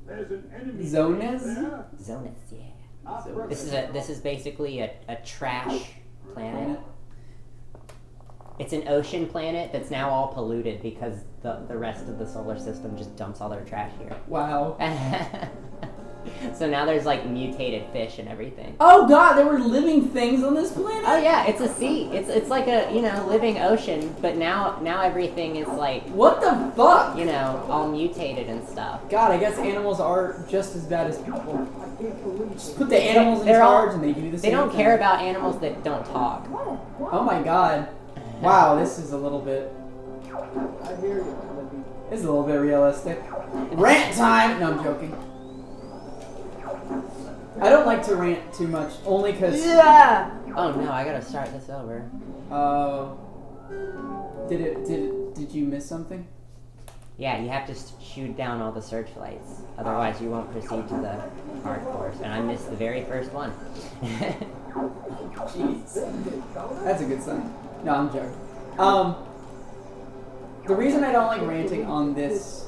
Zonas? Zonas, yeah. This is basically a trash planet. It's an ocean planet that's now all polluted because the rest of the solar system just dumps all their trash here. Wow. So now there's like mutated fish and everything. Oh god, there were living things on this planet? Oh yeah, it's a sea. It's like a, living ocean, but now everything is like, what the fuck? All mutated and stuff. God, I guess animals are just as bad as people. Just put the animals in charge and they do the same thing. They don't thing. care about animals that don't talk. Oh my god. Wow, this is a little bit... This is a little bit realistic. Rant time! No, I'm joking. I don't like to rant too much, only because... Yeah! Oh no, I gotta start this over. Did you miss something? Yeah, you have to shoot down all the searchlights. Otherwise you won't proceed to the hard course. And I missed the very first one. Jeez. That's a good sign. No, I'm joking. The reason I don't like ranting on this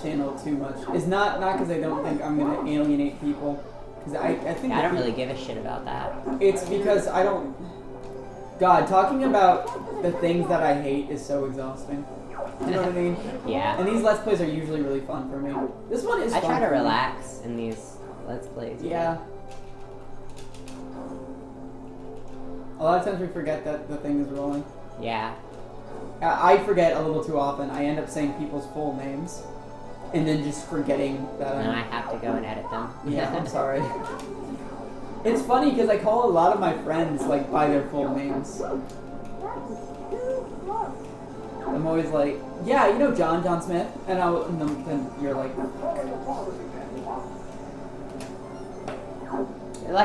channel too much is not because I don't think I'm going to alienate people. Because I think I don't really give a shit about that. It's because I don't... God, talking about the things that I hate is so exhausting. You know what I mean? Yeah. And these Let's Plays are usually really fun for me. This one is fun. I try to relax in these Let's Plays. Yeah. A lot of times we forget that the thing is rolling. Yeah. I forget a little too often. I end up saying people's full names. And then just forgetting that and I have to go and edit them. Yeah, I'm sorry. It's funny because I call a lot of my friends like by their full names. I'm always like, yeah, John Smith, and then you're like,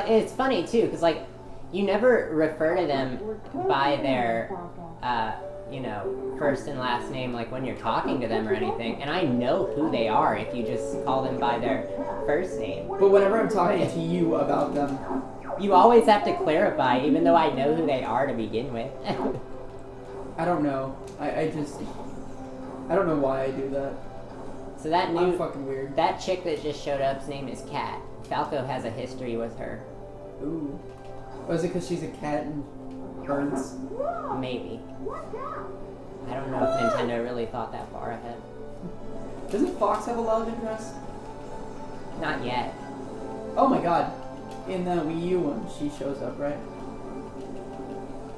it's funny too, because like you never refer to them by their first and last name, like when you're talking to them or anything, and I know who they are if you just call them by their first name. But whenever I'm talking to you about them, you always have to clarify, even though I know who they are to begin with. I don't know. I don't know why I do that. So I'm fucking weird. That chick that just showed up's name is Kat. Falco has a history with her. Ooh. Was it because she's a cat and burns? Maybe. I don't know if Nintendo really thought that far ahead. Doesn't Fox have a love interest? Not yet. Oh my god. In the Wii U one, she shows up, right?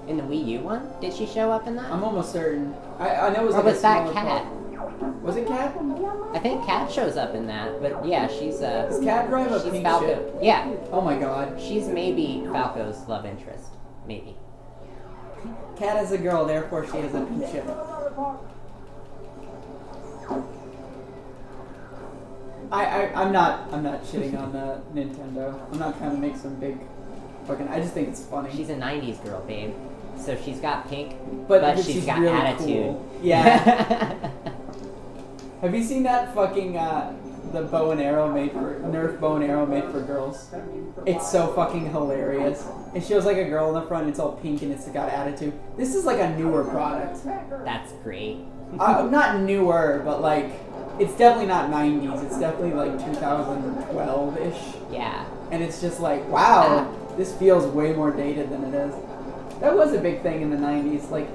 In the Wii U one? Did she show up in that? I'm almost certain. I know it was or like was that Cat? Was it Cat? I think Cat shows up in that, but yeah, she's Does Cat drive a pink Falco. ship? Yeah. Oh my god. She's maybe Falco's love interest. Maybe. Cat is a girl, therefore she has a pink ship. I'm not shitting on Nintendo. I'm not trying to make some big fucking... I just think it's funny. She's a 90s girl, babe. So she's got pink, but she's got really attitude. Cool. Yeah. Have you seen that fucking the bow and arrow Nerf bow and arrow made for girls? It's so fucking hilarious. It shows like a girl in the front, it's all pink and it's got attitude. This is like a newer product. That's great. Not newer, but like it's definitely not 90s. It's definitely like 2012-ish. Yeah. And it's just like, wow, this feels way more dated than it is. That was a big thing in the 90s. Like,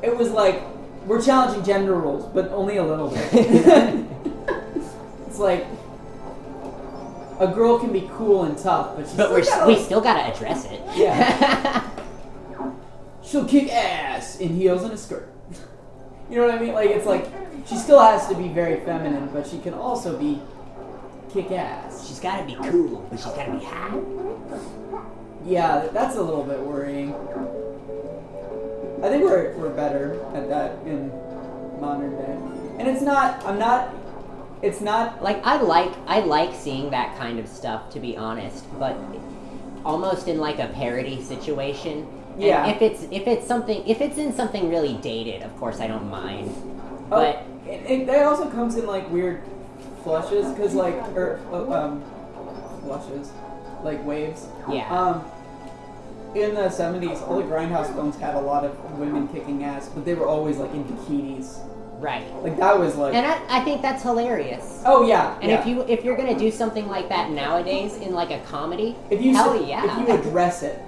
it was like, we're challenging gender roles, but only a little bit. It's like, a girl can be cool and tough, but we still gotta address it. Yeah. She'll kick ass in heels and a skirt. You know what I mean? Like, it's like, she still has to be very feminine, but she can also be kick ass. She's gotta be cool, but she's gotta be hot. Yeah, that's a little bit worrying. I think we're better at that in modern day. And it's not like I like seeing that kind of stuff, to be honest, but almost in like a parody situation. Yeah. And if it's in something really dated, of course I don't mind. But that also comes in like weird flushes, cause like flushes, like waves. Yeah. In the 70s, all the grindhouse films had a lot of women kicking ass, but they were always like in bikinis. Right. Like that was like. And I think that's hilarious. Oh yeah. And if you're gonna do something like that nowadays in like a comedy, hell yeah. If you address it,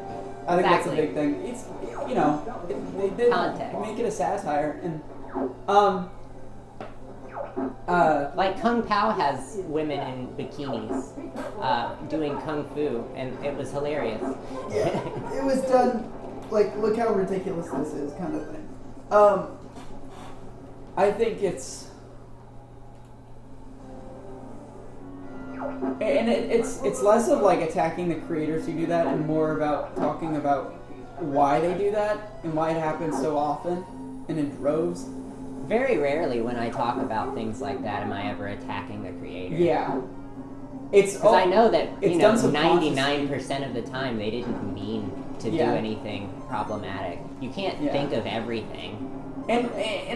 I think that's a Exactly. big thing. It's they did Context. make it a satire and like Kung Pao has women in bikinis doing kung fu, and it was hilarious. Yeah, it was done like look how ridiculous this is kind of thing. I think it's it's less of like attacking the creators who do that and more about talking about why they do that and why it happens so often and in droves. Very rarely when I talk about things like that am I ever attacking the creator. Yeah. It's because I know that 99% 99% of the time they didn't mean to do anything problematic. You can't think of everything. And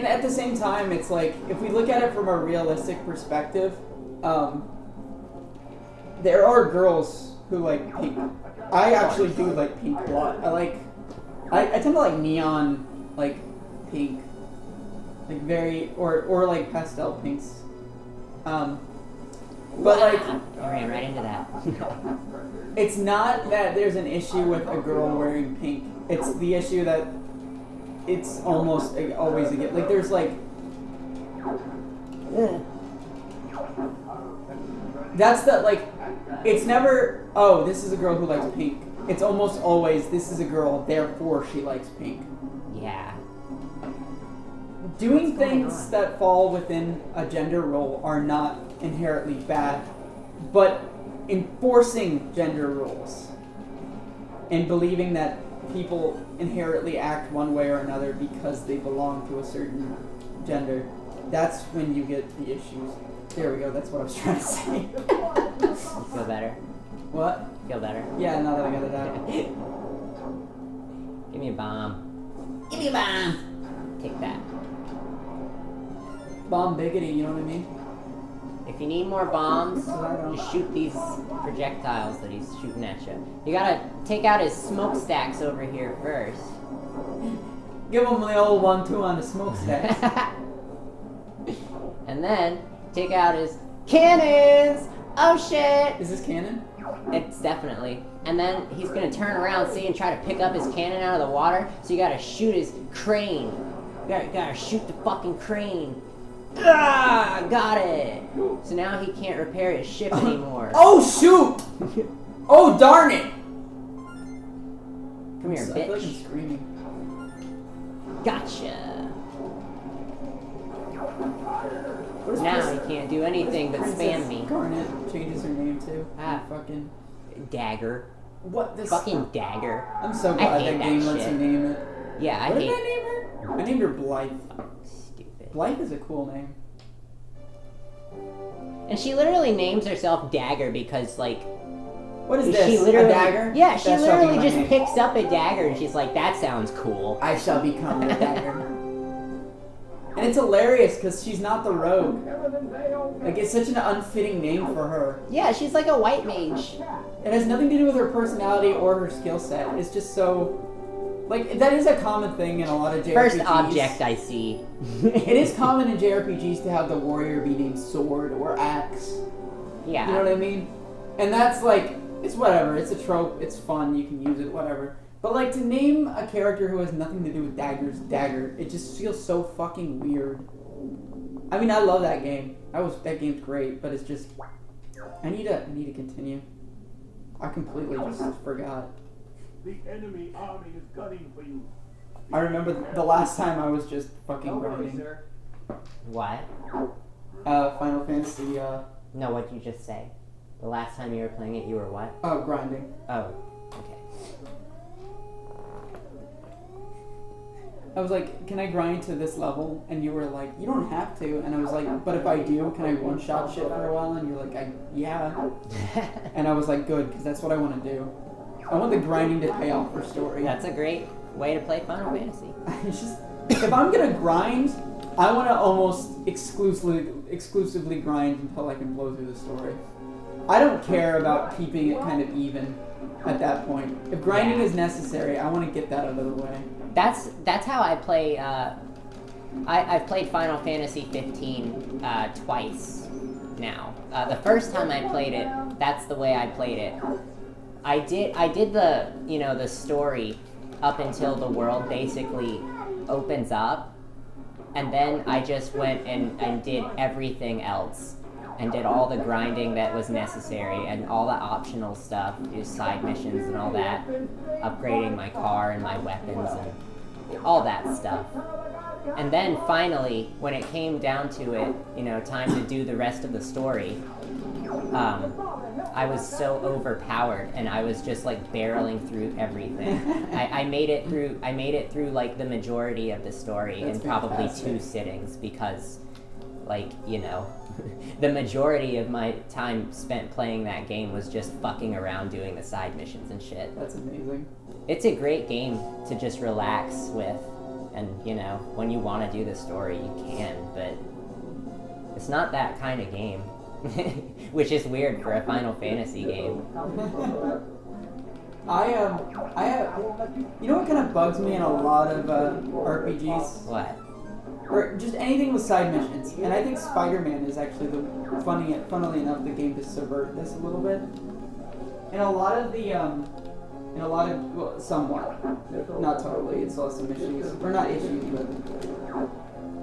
at the same time, it's like if we look at it from a realistic perspective, there are girls who like pink. I actually do like pink a lot. I tend to like neon, like pink, like very or like pastel pinks. But like I ran right into that. it's not that there's an issue with a girl wearing pink. It's the issue that it's almost always a like there's like that's the like it's never this is a girl who likes pink. It's almost always this is a girl therefore she likes pink. Yeah. Doing things that fall within a gender role are not inherently bad, but enforcing gender roles and believing that people inherently act one way or another because they belong to a certain gender, that's when you get the issues. There we go, that's what I was trying to say. You feel better? What? Feel better? Yeah, now that I got it out. Give me a bomb. Give me a bomb! Take that. Bomb biggity, you know what I mean? If you need more bombs, I don't. just shoot these projectiles that he's shooting at you. You gotta take out his smokestacks over here first. Give him the old 1-2 on the smokestack. And then take out his cannons! Oh shit! Is this canon? It's definitely. And then he's gonna turn around, see, and try to pick up his cannon out of the water. So you gotta shoot his crane. You gotta shoot the fucking crane. Ah, got it. So now he can't repair his ship anymore. Oh shoot! Oh darn it! Come here, I feel like I'm bitch. screaming. Gotcha. Now he can't do anything but spam me. Garnet changes her name too. Ah. Fucking Dagger. what this? Fucking Dagger. I'm so I glad hate that that game lets shit. you name it. Yeah, What I did hate. I name her? I named her Blythe. Stupid. Blythe is a cool name. And she literally names herself Dagger because, like, What is she this? literally, a dagger? Yeah, she That shall be literally my just name. picks up a dagger and she's like, "That sounds cool." I shall become the dagger. And it's hilarious because she's not the rogue. Like it's such an unfitting name for her. Yeah, she's like a white mage. It has nothing to do with her personality or her skill set. It's just so, like that is a common thing in a lot of JRPGs. First object I see. It is common in JRPGs to have the warrior be named Sword or Axe. Yeah. You know what I mean? And that's like, it's whatever. It's a trope. It's fun. You can use it, whatever. But like to name a character who has nothing to do with daggers, Dagger, it just feels so fucking weird. I mean, I love that game. That game's great, but it's just, I need to continue. I completely just forgot. The enemy army is gunning for you. I remember the last time I was just fucking Don't worry, grinding. sir. What? Final Fantasy, No, what'd you just say? The last time you were playing it, you were what? grinding. Oh, okay. I was like, can I grind to this level? And you were like, you don't have to. And I was like, but if I do, can I one-shot shit for a while? And you're like, yeah. And I was like, good, because that's what I want to do. I want the grinding to pay off for story. That's a great way to play Final Fantasy. It's just, if I'm going to grind, I want to almost exclusively grind until I can blow through the story. I don't care about keeping it kind of even at that point. If grinding is necessary, I want to get that out of the way. That's how I play I've played Final Fantasy 15 twice now. The first time I played it, that's the way I played it. I did the, the story up until the world basically opens up, and then I just went and did everything else, and did all the grinding that was necessary, and all the optional stuff, just side missions and all that, upgrading my car and my weapons and all that stuff. And then finally, when it came down to it, time to do the rest of the story, I was so overpowered, and I was just like barreling through everything. I made it through like the majority of the story in probably 2 sittings, because the majority of my time spent playing that game was just fucking around doing the side missions and shit. That's amazing. It's a great game to just relax with, and when you want to do the story you can, but it's not that kind of game. Which is weird for a Final Fantasy game. I you know what kind of bugs me in a lot of RPGs? What? Or just anything with side missions. And I think Spider-Man is actually funnily enough, the game to subvert this a little bit. Well, somewhat, not totally. It still has some issues, or not issues, but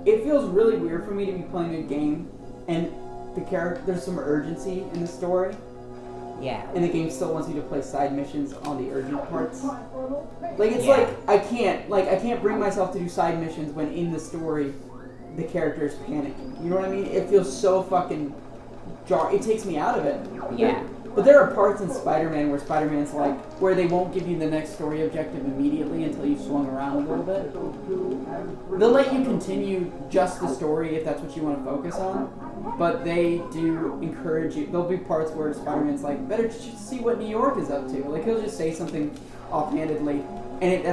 it feels really weird for me to be playing a game and there's some urgency in the story. Yeah. And the game still wants you to play side missions on the urgent parts. Like it's Yeah. I can't bring myself to do side missions when in the story the character is panicking. You know what I mean? It feels so fucking it takes me out of it. Yeah. But there are parts in Spider-Man where Spider-Man's where they won't give you the next story objective immediately until you've swung around a little bit. They'll let you continue just the story if that's what you want to focus on, but they do encourage you. There'll be parts where Spider-Man's better just see what New York is up to. He'll just say something offhandedly, and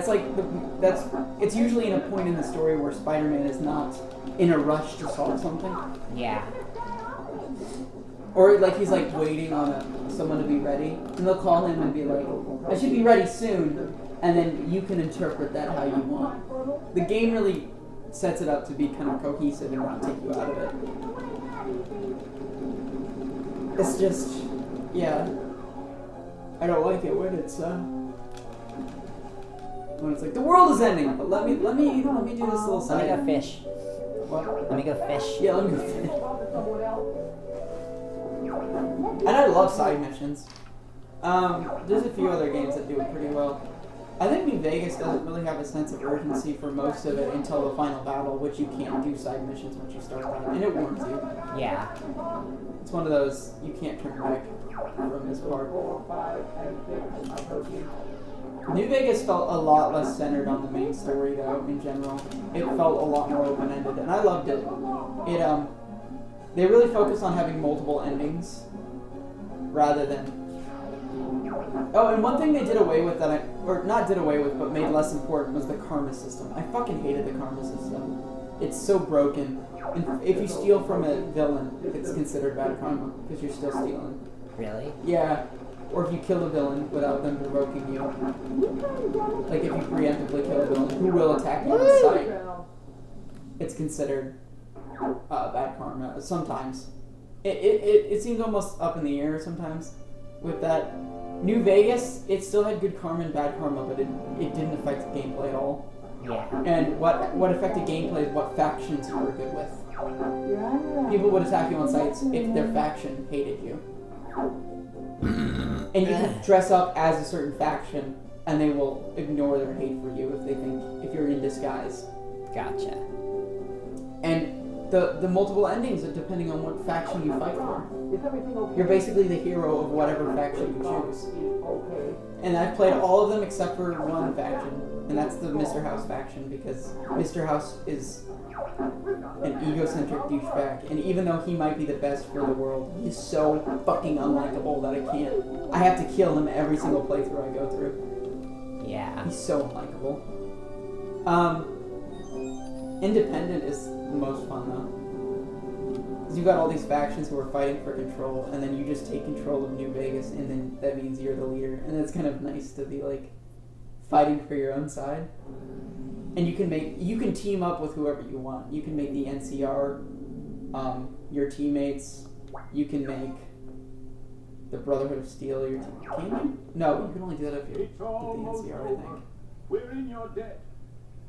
it's usually in a point in the story where Spider-Man is not in a rush to solve something. Yeah. Or he's waiting on someone to be ready, and they'll call him and be like, I should be ready soon, and then you can interpret that how you want. The game really sets it up to be kind of cohesive and not take you out of it. It's just, yeah, I don't like it when it's the world is ending, but let me do this little side. Let me go fish. What? Let me go fish. Yeah, let me go fish. And I love side missions. There's a few other games that do it pretty well. I think New Vegas doesn't really have a sense of urgency for most of it until the final battle, which you can't do side missions once you start that, and it warns you. Yeah. It's one of those, you can't turn back from this part. New Vegas felt a lot less centered on the main story, though, in general. It felt a lot more open-ended, and I loved it. They really focused on having multiple endings, rather than... Oh, and one thing they did away with but made less important was the karma system. I fucking hated the karma system. It's so broken. And if you steal from a villain, it's considered bad karma, because you're still stealing. Really? Yeah. Or if you kill a villain without them provoking you. If you preemptively kill a villain who will attack you on sight, it's considered bad karma. Sometimes. It seems almost up in the air sometimes with that. New Vegas, it still had good karma and bad karma, but it didn't affect gameplay at all. Yeah. And what affected gameplay is what factions you were good with. People would attack you on sites if their faction hated you. And you can dress up as a certain faction, and they will ignore their hate for you if you're in disguise. Gotcha. And the multiple endings are depending on what faction you fight for. You're basically the hero of whatever faction you choose. And I've played all of them except for one faction, and that's the Mr. House faction, because Mr. House is an egocentric douchebag, and even though he might be the best for the world, he's so fucking unlikable that I have to kill him every single playthrough I go through. Yeah. He's so unlikable. Independent is the most fun, though. Because you've got all these factions who are fighting for control, and then you just take control of New Vegas, and then that means you're the leader. And it's kind of nice to be, fighting for your own side. And you can team up with whoever you want. You can make the NCR your teammates. You can make the Brotherhood of Steel your team. Can you? No, you can only do that if you're with the NCR, I think. We're in your debt.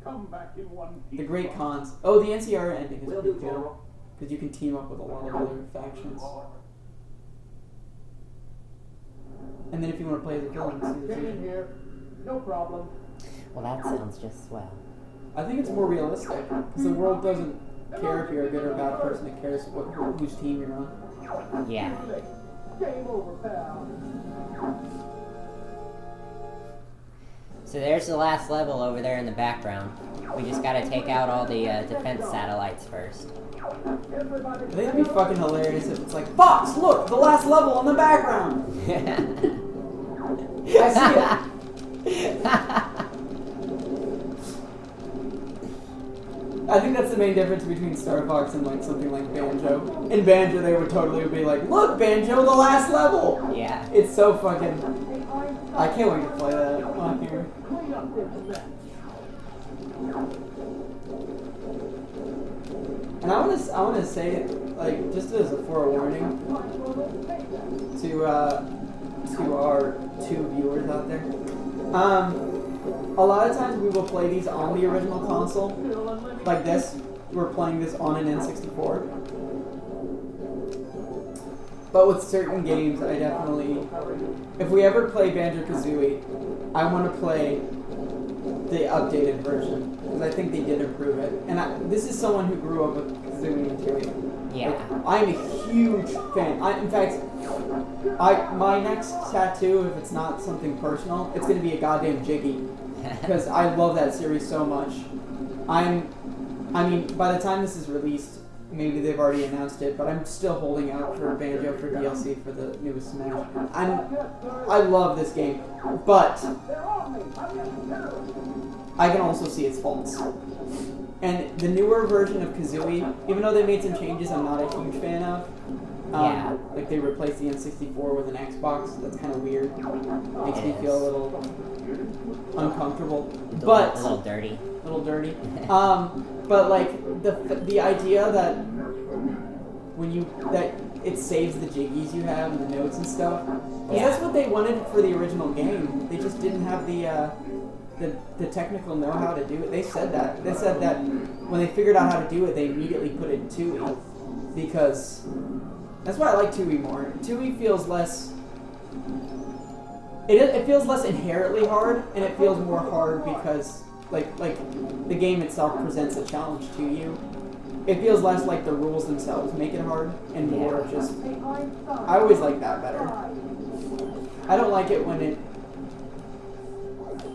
Come back in one piece. The Great Khans. Oh, the NCR ending is pretty good. Because you can team up with a lot of other factions. And then if you want to play as a villain, see the Get in here. No problem. Well, that sounds just swell. I think it's more realistic. Because the world doesn't care if you're a good or a bad person. It cares whose team you're on. Yeah. Game over, pal. So there's the last level over there in the background. We just gotta take out all the defense satellites first. I think it'd be fucking hilarious if it's like, Fox, look, the last level in the background. I see it. I think that's the main difference between Star Fox and like something like Banjo. In Banjo, they would totally be like, "Look, Banjo, the last level." Yeah. It's so fucking. I can't wait to play that on here. And I want to say, like, just as a forewarning to our two viewers out there. A lot of times we will play these on the original console, like this. We're playing this on an N64. But with certain games, I definitely, if we ever play Banjo-Kazooie, I want to play the updated version, because I think they did improve it. And this is someone who grew up with Kazooie and Tooie. Yeah. Like, I'm a huge fan. In fact, my next tattoo, if it's not something personal, it's going to be a goddamn Jiggy. Because I love that series so much. I mean, by the time this is released, maybe they've already announced it, but I'm still holding out for Banjo for DLC for the newest Smash. I love this game, but I can also see its faults. And the newer version of Kazooie, even though they made some changes I'm not a huge fan of, like they replaced the N64 with an Xbox, that's kind of weird. Makes me feel a little uncomfortable. But a little dirty. A little dirty. But like the idea that that it saves the jiggies you have and the notes and stuff. Because that's what they wanted for the original game. They just didn't have the technical know-how to do it. They said that. They said that when they figured out how to do it, they immediately put it in Tooie. Because that's why I like Tooie more. Tooie feels less. It feels less inherently hard, and it feels more hard because like the game itself presents a challenge to you. It feels less like the rules themselves make it hard, and more just. I always like that better. I don't like it when it.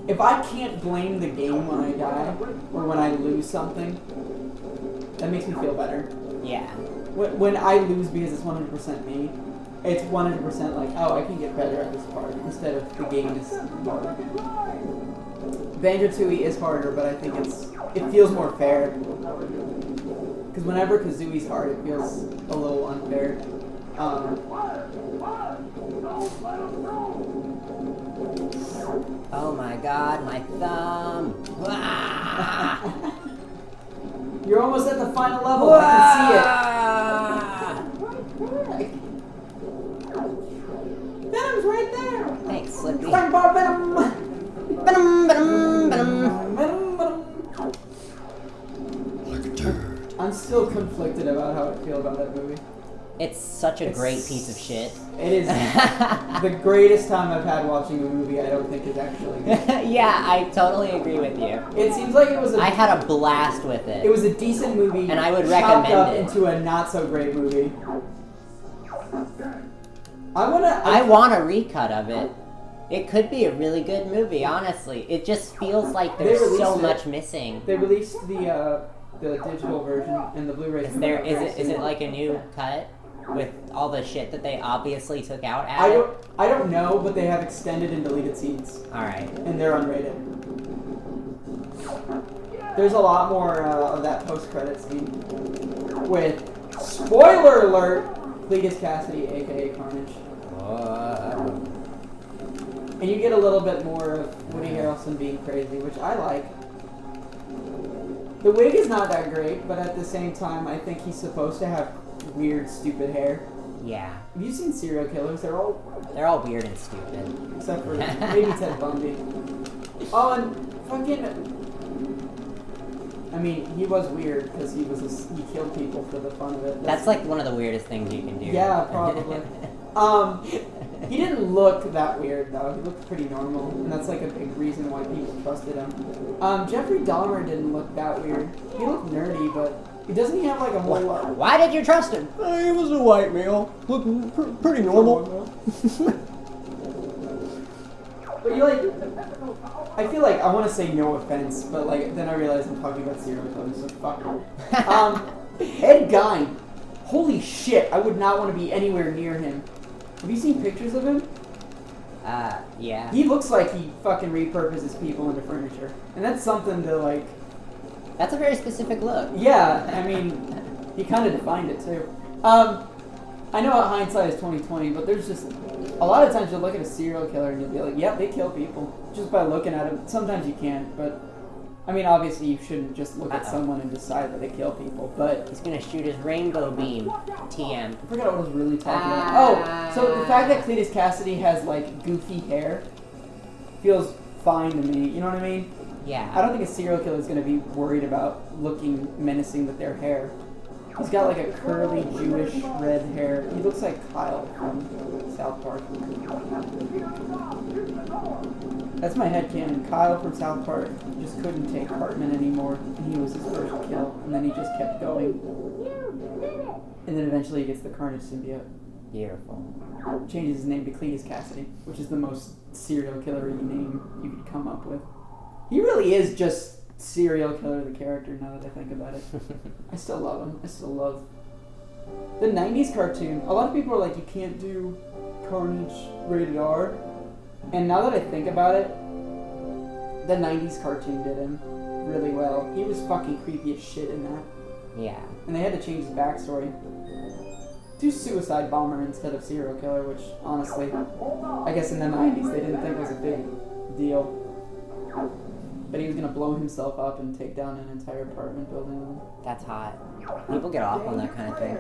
If I can't blame the game when I die or when I lose something, that makes me feel better. Yeah. When I lose because it's 100% me, it's 100% like, oh, I can get better at this part instead of the game is hard. Banjo-Tooie is harder, but I think it feels more fair. Because whenever Kazooie's hard, it feels a little unfair. Oh my god, my thumb! You're almost at the final level. I can see it. Venom's right there. Thanks, Slippy. Spring bar Venom. Ba-dum, ba-dum, ba-dum. Venom, Venom. Like a turd. I'm still conflicted about how I feel about that movie. It's such a great piece of shit. It is the greatest time I've had watching a movie I don't think is actually good. Yeah, I totally agree with you. It seems like it was I had a blast with it. It was a decent movie, and I would chopped recommend up it. into a not so great movie. I want a recut of it. It could be a really good movie, honestly. It just feels like there's so much missing. They released the digital version and the Blu-ray. Is it like a new cut with all the shit that they obviously took out? I don't know, but they have extended and deleted scenes. All right. And they're unrated. There's a lot more of that post-credit scene with, spoiler alert, Cletus Cassidy, aka Carnage. And you get a little bit more of Woody Harrelson being crazy, which I like. The wig is not that great, but at the same time, I think he's supposed to have weird, stupid hair. Yeah. Have you seen serial killers? They're all weird and stupid. except for maybe Ted Bundy. Oh, and fucking. I mean, he was weird because he killed people for the fun of it. That's like one of the weirdest things you can do. Yeah, probably. He didn't look that weird though. He looked pretty normal, and that's like a big reason why people trusted him. Jeffrey Dahmer didn't look that weird. He looked nerdy, but doesn't he have like a whole lot? Why did you trust him? He was a white male. Looked pretty normal. But you like, I feel like I want to say no offense, but like then I realize I'm talking about serial killers, so fuck. Ed Gein, holy shit! I would not want to be anywhere near him. Have you seen pictures of him? Yeah. He looks like he fucking repurposes people into furniture, and that's something to like. That's a very specific look. Yeah, I mean, he kind of defined it too. I know hindsight is 20/20, but there's just a lot of times you'll look at a serial killer and you'll be like, "Yep, they kill people," just by looking at him. Sometimes you can't, but I mean, obviously you shouldn't just look at someone and decide that they kill people. But he's gonna shoot his rainbow beam. TM. I forgot what I was really talking about. Oh, so the fact that Cletus Cassidy has like goofy hair feels fine to me. You know what I mean? Yeah. I don't think a serial killer is going to be worried about looking menacing with their hair. He's got like a curly Jewish red hair. He looks like Kyle from South Park. That's my headcanon. Kyle from South Park just couldn't take Cartman anymore, and he was his first kill, and then he just kept going. And then eventually he gets the Carnage symbiote. Beautiful. Changes his name to Cletus Cassidy, which is the most serial killer-y name you could come up with. He really is just serial killer, the character, now that I think about it. I still love him. I still love the 90s cartoon. A lot of people are like, you can't do Carnage rated R. And now that I think about it, the 90s cartoon did him really well. He was fucking creepy as shit in that. Yeah. And they had to change his backstory. Do suicide bomber instead of serial killer, which honestly, I guess in the 90s they didn't think was a big deal. But he was gonna blow himself up and take down an entire apartment building. That's hot. People get off on that kind of thing.